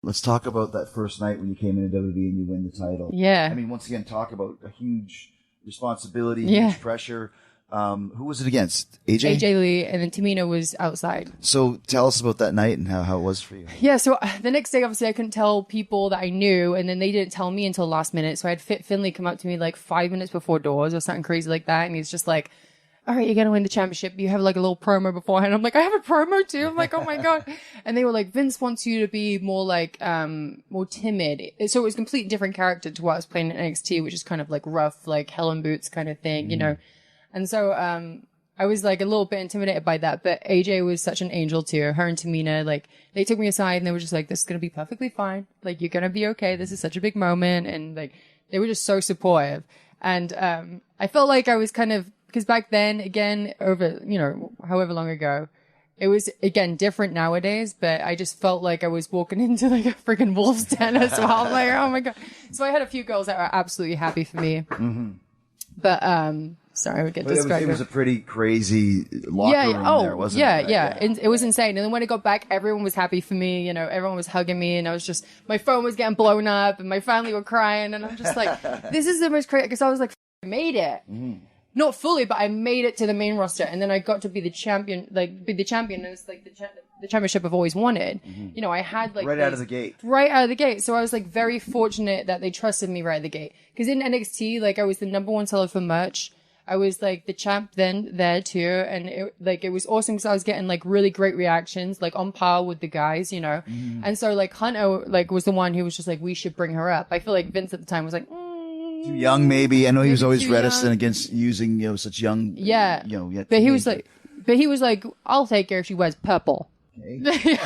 Let's talk about that first night when you came into WWE and you win the title. Yeah. I mean, once again, talk about a huge responsibility, huge pressure. Who was it against? AJ? AJ Lee, and then Tamina was outside. So tell us about that night and how it was for you. Yeah, so the next day, obviously, I couldn't tell people that I knew, and then they didn't tell me until last minute. So I had Finley come up to me like 5 minutes before doors or something crazy like that, and he's just like, all right, you're going to win the championship. You have like a little promo beforehand. I'm like, I have a promo too. I'm like, oh my God. And they were like, Vince wants you to be more like, more timid. So it was a completely different character to what I was playing in NXT, which is kind of like rough, like hell in boots kind of thing, you know? And so, I was like a little bit intimidated by that, but AJ was such an angel too. Her and Tamina, like, they took me aside and they were just like, this is going to be perfectly fine. Like, you're going to be okay. This is such a big moment. And like, they were just so supportive. And, I felt like I was kind of, because back then, again, over, you know, however long ago, it was, again, different nowadays, but I just felt like I was walking into like a freaking wolf's den as well. I'm like, oh my God. So I had a few girls that were absolutely happy for me. But, sorry, we get distracted. It was a pretty crazy locker room there, wasn't it? Yeah. It was insane. And then when I got back, everyone was happy for me. You know, everyone was hugging me, and I was just, my phone was getting blown up, and my family were crying, and I'm just like, this is the most crazy, because I was like, I made it. Not fully, but I made it to the main roster, and then I got to be the champion, and it's like the championship I've always wanted. You know, I had like out of the gate. Right out of the gate. So I was like very fortunate that they trusted me right out of the gate. Because in NXT, like I was the #1 seller for merch. I was like the champ then there too, and it was awesome because I was getting like really great reactions, like on par with the guys, you know. And so like Hunter like was the one who was just like, we should bring her up. I feel like Vince at the time was like, too young, maybe. I know he was always reticent against using, you know, such young. Yeah. You know, but he was like, I'll take her if she wears purple. Okay.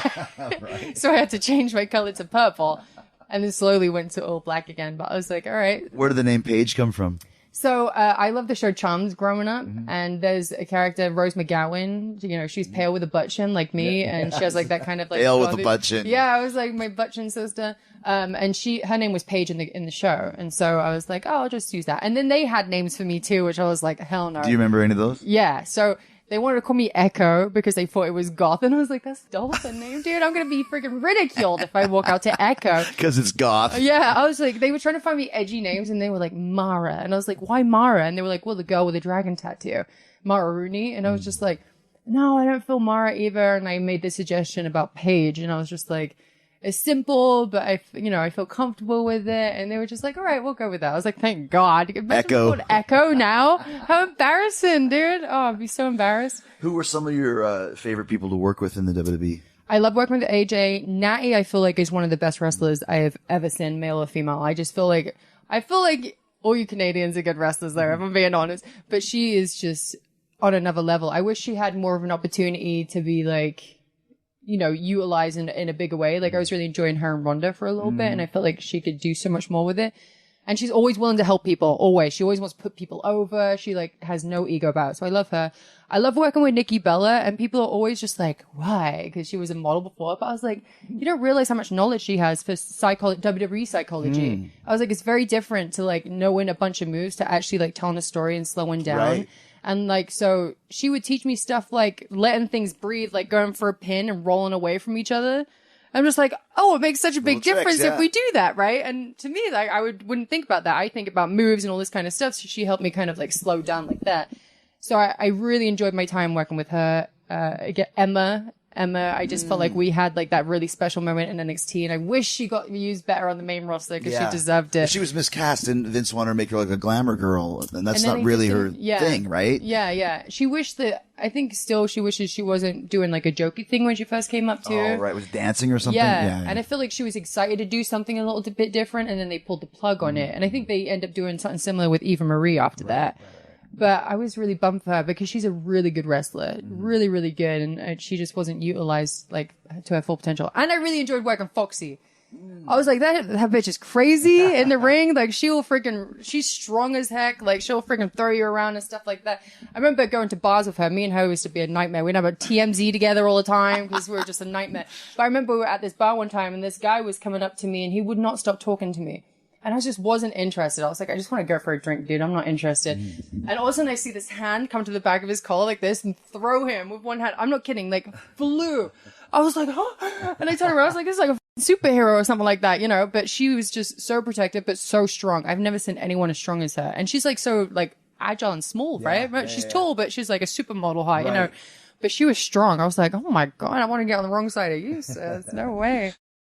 Right. So I had to change my color to purple, and then slowly went to all black again. But I was like, all right. Where did the name Paige come from? So I love the show Charmed growing up, and there's a character, Rose McGowan. You know, she's pale with a butt chin like me, and she has like that kind of like pale with a butt chin. Yeah, I was like my butt chin sister. And her name was Paige in the show, and so I was like, oh, I'll just use that. And then they had names for me too, which I was like, hell no. Do you remember any of those? Yeah. So they wanted to call me Echo because they thought it was goth, and I was like, that's Dolphin name, dude. I'm gonna be freaking ridiculed if I walk out to Echo. Because it's goth. Yeah, I was like, they were trying to find me edgy names, and they were like Mara, and I was like, why Mara? And they were like, well, the girl with the dragon tattoo, Mara Rooney, and I was just like, no, I don't feel Mara either. And I made the suggestion about Paige, and I was just like, it's simple, but I feel comfortable with it. And they were just like, all right, we'll go with that. I was like, thank God. Echo. Echo now? How embarrassing, dude. Oh, I'd be so embarrassed. Who were some of your favorite people to work with in the WWE? I love working with AJ. Natty, I feel like, is one of the best wrestlers I have ever seen, male or female. I feel like all you Canadians are good wrestlers there, if I'm being honest. But she is just on another level. I wish she had more of an opportunity to be like, you know, utilized in a bigger way. Like I was really enjoying her and Ronda for a little bit, and I felt like she could do so much more with it. And she's always willing to help people, always. She always wants to put people over. She like has no ego about it. So I love her. I love working with Nikki Bella, and people are always just like, why? Because she was a model before. But I was like, you don't realize how much knowledge she has for WWE psychology. I was like, it's very different to like knowing a bunch of moves to actually like telling a story and slowing down. Right. And like, so she would teach me stuff like letting things breathe, like going for a pin and rolling away from each other. I'm just like, oh, it makes such a big difference if we do that, right? And to me, like, I wouldn't think about that. I think about moves and all this kind of stuff. So she helped me kind of like slow down like that. So I really enjoyed my time working with her. Again, Emma, I just felt like we had like that really special moment in NXT, and I wish she got used better on the main roster because she deserved it. She was miscast, and Vince wanted to make her like a glamour girl, and that's not really her thing, right? Yeah. She wished that, I think still she wishes she wasn't doing like a jokey thing when she first came up too. Oh, right, was dancing or something? Yeah, and I feel like she was excited to do something a little bit different, and then they pulled the plug on it. And I think they end up doing something similar with Eva Marie after that. But I was really bummed for her because she's a really good wrestler, really, really good, and she just wasn't utilized like to her full potential. And I really enjoyed working Foxy. I was like, that bitch is crazy in the ring. Like she's strong as heck. Like she'll freaking throw you around and stuff like that. I remember going to bars with her. Me and her used to be a nightmare. We'd have a TMZ together all the time because we were just a nightmare. But I remember we were at this bar one time, and this guy was coming up to me, and he would not stop talking to me. And I just wasn't interested. I was like, I just want to go for a drink, dude. I'm not interested. And all of a sudden I see this hand come to the back of his collar like this and throw him with one hand. I'm not kidding. Like flew. I was like, huh? And I turned around. I was like, this is like a superhero or something like that, you know, but she was just so protective, but so strong. I've never seen anyone as strong as her. And she's like so like agile and small, right? She's tall, but she's like a supermodel height, you know. But she was strong. I was like, oh my God, I want to get on the wrong side of you, sis. No way.